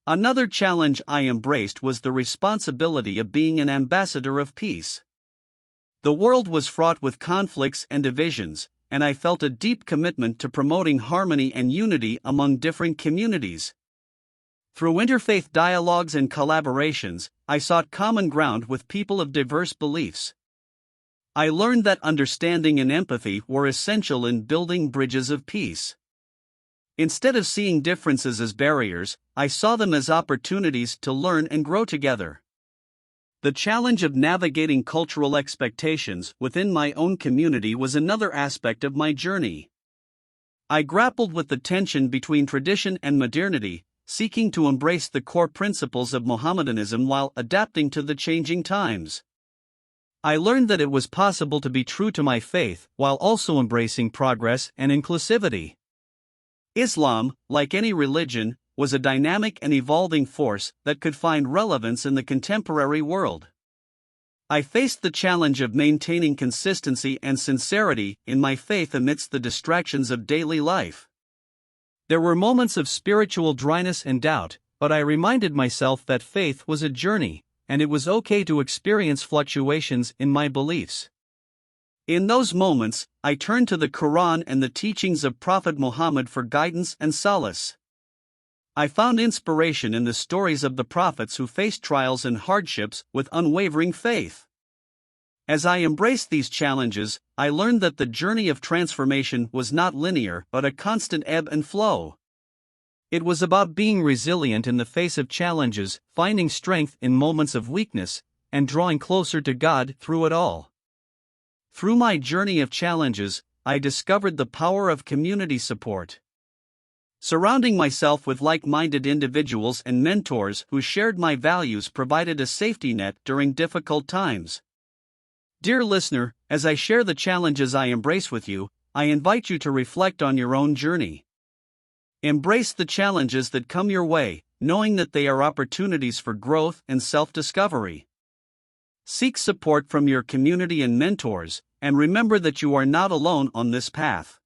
Another challenge I embraced was the responsibility of being an ambassador of peace. The world was fraught with conflicts and divisions, and I felt a deep commitment to promoting harmony and unity among different communities. Through interfaith dialogues and collaborations, I sought common ground with people of diverse beliefs. I learned that understanding and empathy were essential in building bridges of peace. Instead of seeing differences as barriers, I saw them as opportunities to learn and grow together. The challenge of navigating cultural expectations within my own community was another aspect of my journey. I grappled with the tension between tradition and modernity, seeking to embrace the core principles of Muhammadanism while adapting to the changing times. I learned that it was possible to be true to my faith while also embracing progress and inclusivity. Islam, like any religion, was a dynamic and evolving force that could find relevance in the contemporary world. I faced the challenge of maintaining consistency and sincerity in my faith amidst the distractions of daily life. There were moments of spiritual dryness and doubt, but I reminded myself that faith was a journey, and it was okay to experience fluctuations in my beliefs. In those moments, I turned to the Quran and the teachings of Prophet Muhammad for guidance and solace. I found inspiration in the stories of the prophets who faced trials and hardships with unwavering faith. As I embraced these challenges, I learned that the journey of transformation was not linear but a constant ebb and flow. It was about being resilient in the face of challenges, finding strength in moments of weakness, and drawing closer to God through it all. Through my journey of challenges, I discovered the power of community support. Surrounding myself with like-minded individuals and mentors who shared my values provided a safety net during difficult times. Dear listener, as I share the challenges I embrace with you, I invite you to reflect on your own journey. Embrace the challenges that come your way, knowing that they are opportunities for growth and self-discovery. Seek support from your community and mentors, and remember that you are not alone on this path.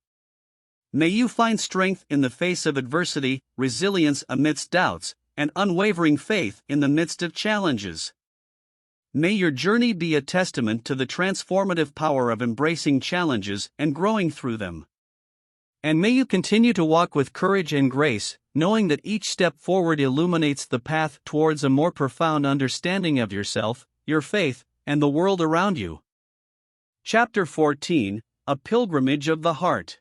May you find strength in the face of adversity, resilience amidst doubts, and unwavering faith in the midst of challenges. May your journey be a testament to the transformative power of embracing challenges and growing through them. And may you continue to walk with courage and grace, knowing that each step forward illuminates the path towards a more profound understanding of yourself, your faith, and the world around you. Chapter 14: A Pilgrimage of the Heart.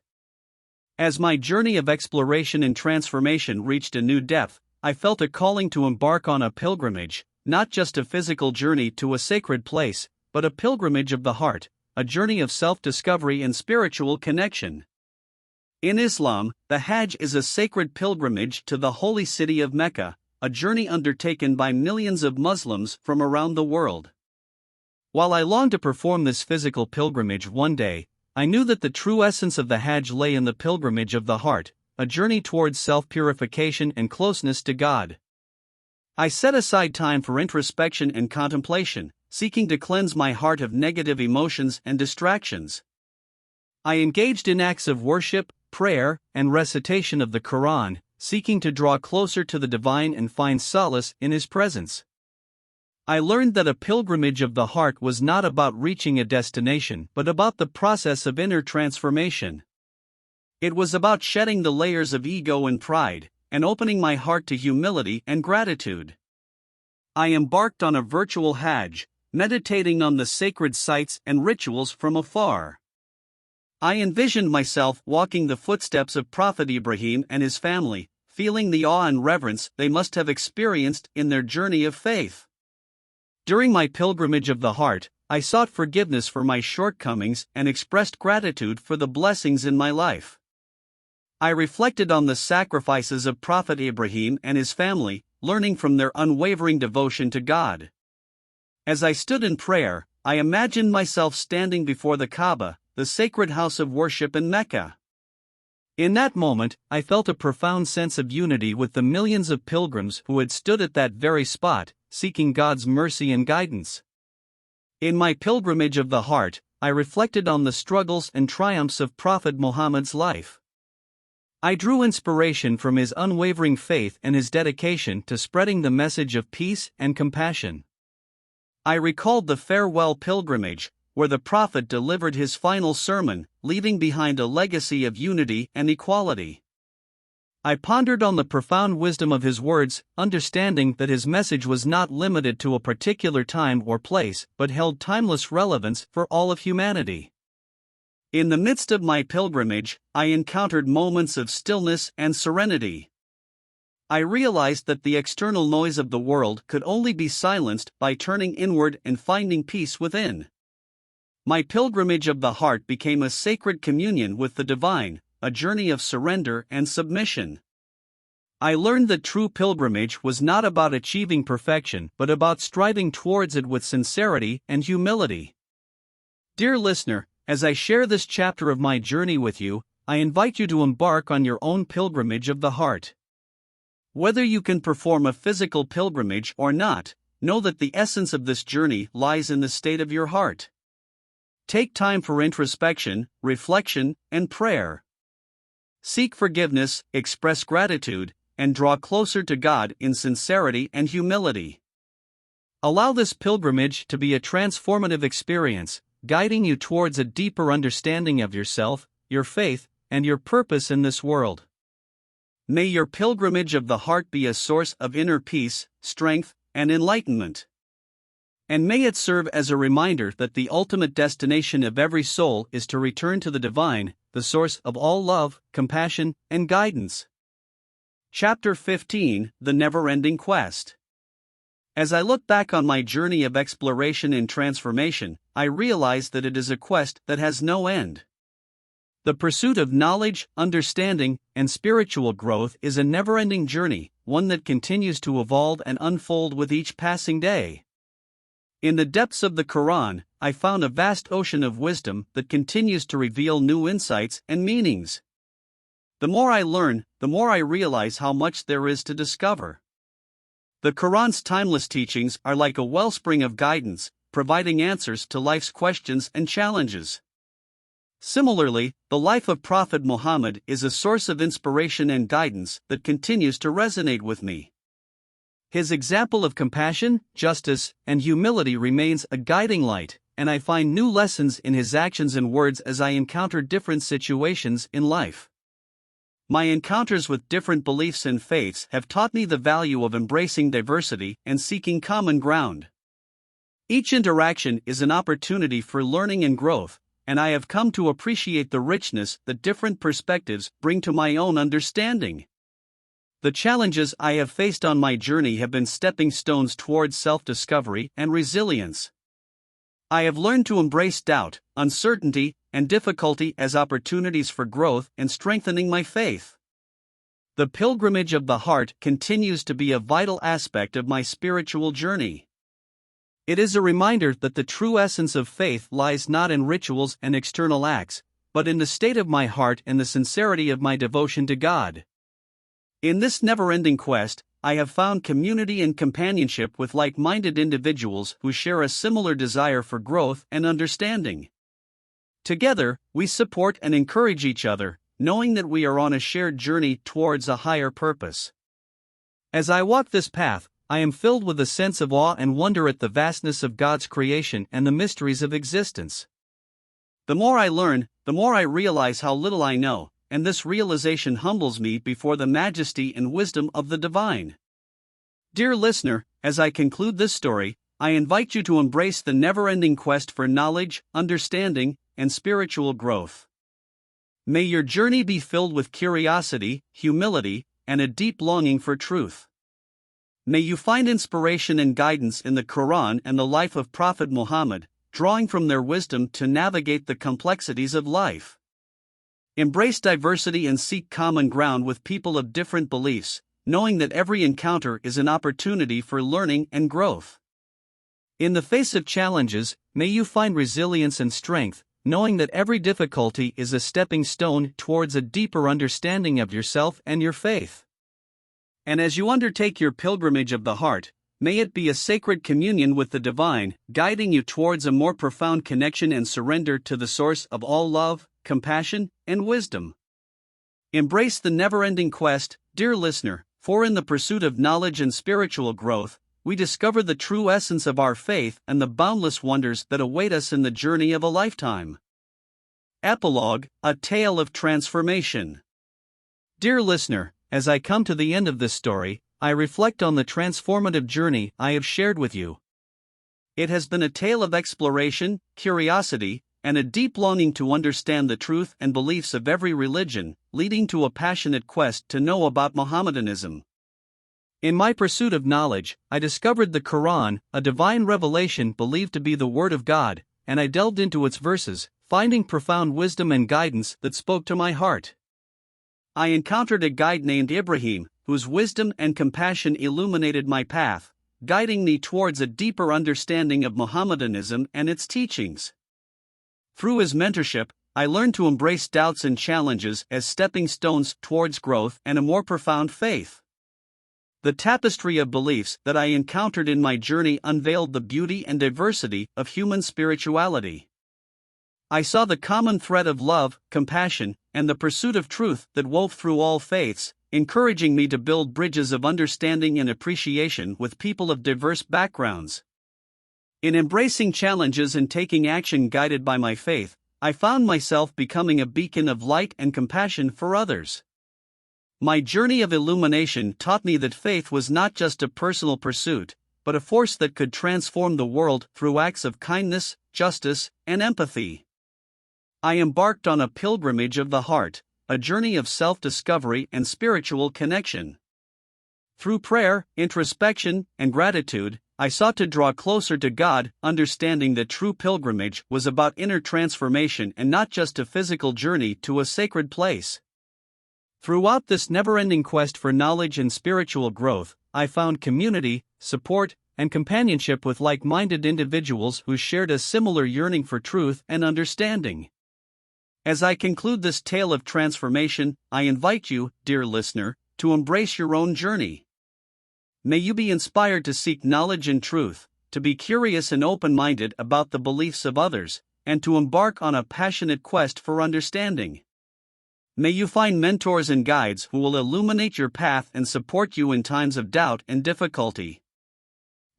As my journey of exploration and transformation reached a new depth, I felt a calling to embark on a pilgrimage, not just a physical journey to a sacred place, but a pilgrimage of the heart, a journey of self-discovery and spiritual connection. In Islam, the Hajj is a sacred pilgrimage to the holy city of Mecca, a journey undertaken by millions of Muslims from around the world. While I longed to perform this physical pilgrimage one day, I knew that the true essence of the Hajj lay in the pilgrimage of the heart, a journey towards self-purification and closeness to God. I set aside time for introspection and contemplation, seeking to cleanse my heart of negative emotions and distractions. I engaged in acts of worship, prayer, and recitation of the Quran, seeking to draw closer to the divine and find solace in His presence. I learned that a pilgrimage of the heart was not about reaching a destination but about the process of inner transformation. It was about shedding the layers of ego and pride, and opening my heart to humility and gratitude. I embarked on a virtual Hajj, meditating on the sacred sites and rituals from afar. I envisioned myself walking the footsteps of Prophet Ibrahim and his family, feeling the awe and reverence they must have experienced in their journey of faith. During my pilgrimage of the heart, I sought forgiveness for my shortcomings and expressed gratitude for the blessings in my life. I reflected on the sacrifices of Prophet Ibrahim and his family, learning from their unwavering devotion to God. As I stood in prayer, I imagined myself standing before the Kaaba, the sacred house of worship in Mecca. In that moment, I felt a profound sense of unity with the millions of pilgrims who had stood at that very spot, seeking God's mercy and guidance. In my pilgrimage of the heart, I reflected on the struggles and triumphs of Prophet Muhammad's life. I drew inspiration from his unwavering faith and his dedication to spreading the message of peace and compassion. I recalled the farewell pilgrimage, where the Prophet delivered his final sermon, leaving behind a legacy of unity and equality. I pondered on the profound wisdom of his words, understanding that his message was not limited to a particular time or place but held timeless relevance for all of humanity. In the midst of my pilgrimage, I encountered moments of stillness and serenity. I realized that the external noise of the world could only be silenced by turning inward and finding peace within. My pilgrimage of the heart became a sacred communion with the divine, a journey of surrender and submission. I learned that true pilgrimage was not about achieving perfection but about striving towards it with sincerity and humility. Dear listener, as I share this chapter of my journey with you, I invite you to embark on your own pilgrimage of the heart. Whether you can perform a physical pilgrimage or not, know that the essence of this journey lies in the state of your heart. Take time for introspection, reflection, and prayer. Seek forgiveness, express gratitude, and draw closer to God in sincerity and humility. Allow this pilgrimage to be a transformative experience, guiding you towards a deeper understanding of yourself, your faith, and your purpose in this world. May your pilgrimage of the heart be a source of inner peace, strength, and enlightenment. And may it serve as a reminder that the ultimate destination of every soul is to return to the divine, the source of all love, compassion, and guidance. Chapter 15: The Never-Ending Quest. As I look back on my journey of exploration and transformation, I realize that it is a quest that has no end. The pursuit of knowledge, understanding, and spiritual growth is a never-ending journey, one that continues to evolve and unfold with each passing day. In the depths of the Quran, I found a vast ocean of wisdom that continues to reveal new insights and meanings. The more I learn, the more I realize how much there is to discover. The Quran's timeless teachings are like a wellspring of guidance, providing answers to life's questions and challenges. Similarly, the life of Prophet Muhammad is a source of inspiration and guidance that continues to resonate with me. His example of compassion, justice, and humility remains a guiding light, and I find new lessons in his actions and words as I encounter different situations in life. My encounters with different beliefs and faiths have taught me the value of embracing diversity and seeking common ground. Each interaction is an opportunity for learning and growth, and I have come to appreciate the richness that different perspectives bring to my own understanding. The challenges I have faced on my journey have been stepping stones towards self-discovery and resilience. I have learned to embrace doubt, uncertainty, and difficulty as opportunities for growth and strengthening my faith. The pilgrimage of the heart continues to be a vital aspect of my spiritual journey. It is a reminder that the true essence of faith lies not in rituals and external acts, but in the state of my heart and the sincerity of my devotion to God. In this never-ending quest, I have found community and companionship with like-minded individuals who share a similar desire for growth and understanding. Together, we support and encourage each other, knowing that we are on a shared journey towards a higher purpose. As I walk this path, I am filled with a sense of awe and wonder at the vastness of God's creation and the mysteries of existence. The more I learn, the more I realize how little I know, and this realization humbles me before the majesty and wisdom of the divine. Dear listener, as I conclude this story, I invite you to embrace the never-ending quest for knowledge, understanding, and spiritual growth. May your journey be filled with curiosity, humility, and a deep longing for truth. May you find inspiration and guidance in the Quran and the life of Prophet Muhammad, drawing from their wisdom to navigate the complexities of life. Embrace diversity and seek common ground with people of different beliefs, knowing that every encounter is an opportunity for learning and growth. In the face of challenges, may you find resilience and strength, knowing that every difficulty is a stepping stone towards a deeper understanding of yourself and your faith. And as you undertake your pilgrimage of the heart, may it be a sacred communion with the divine, guiding you towards a more profound connection and surrender to the source of all love, compassion, and wisdom. Embrace the never-ending quest, dear listener, for in the pursuit of knowledge and spiritual growth, we discover the true essence of our faith and the boundless wonders that await us in the journey of a lifetime. Epilogue: A Tale of Transformation. Dear listener, as I come to the end of this story, I reflect on the transformative journey I have shared with you. It has been a tale of exploration, curiosity, and a deep longing to understand the truth and beliefs of every religion, leading to a passionate quest to know about Muhammadanism. In my pursuit of knowledge, I discovered the Quran, a divine revelation believed to be the Word of God, and I delved into its verses, finding profound wisdom and guidance that spoke to my heart. I encountered a guide named Ibrahim, whose wisdom and compassion illuminated my path, guiding me towards a deeper understanding of Muhammadanism and its teachings. Through his mentorship, I learned to embrace doubts and challenges as stepping stones towards growth and a more profound faith. The tapestry of beliefs that I encountered in my journey unveiled the beauty and diversity of human spirituality. I saw the common thread of love, compassion, and the pursuit of truth that wove through all faiths, encouraging me to build bridges of understanding and appreciation with people of diverse backgrounds. In embracing challenges and taking action guided by my faith, I found myself becoming a beacon of light and compassion for others. My journey of illumination taught me that faith was not just a personal pursuit, but a force that could transform the world through acts of kindness, justice, and empathy. I embarked on a pilgrimage of the heart, a journey of self-discovery and spiritual connection. Through prayer, introspection, and gratitude, I sought to draw closer to God, understanding that true pilgrimage was about inner transformation and not just a physical journey to a sacred place. Throughout this never-ending quest for knowledge and spiritual growth, I found community, support, and companionship with like-minded individuals who shared a similar yearning for truth and understanding. As I conclude this tale of transformation, I invite you, dear listener, to embrace your own journey. May you be inspired to seek knowledge and truth, to be curious and open-minded about the beliefs of others, and to embark on a passionate quest for understanding. May you find mentors and guides who will illuminate your path and support you in times of doubt and difficulty.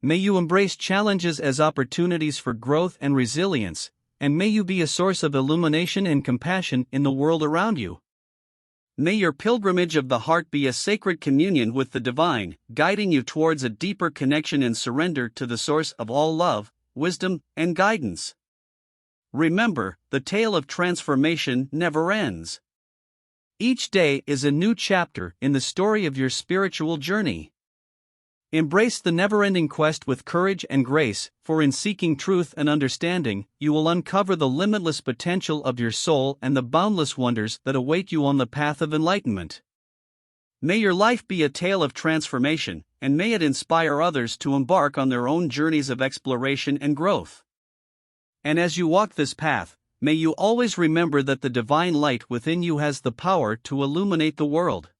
May you embrace challenges as opportunities for growth and resilience, and may you be a source of illumination and compassion in the world around you. May your pilgrimage of the heart be a sacred communion with the divine, guiding you towards a deeper connection and surrender to the source of all love, wisdom, and guidance. Remember, the tale of transformation never ends. Each day is a new chapter in the story of your spiritual journey. Embrace the never-ending quest with courage and grace, for in seeking truth and understanding, you will uncover the limitless potential of your soul and the boundless wonders that await you on the path of enlightenment. May your life be a tale of transformation, and may it inspire others to embark on their own journeys of exploration and growth. And as you walk this path, may you always remember that the divine light within you has the power to illuminate the world.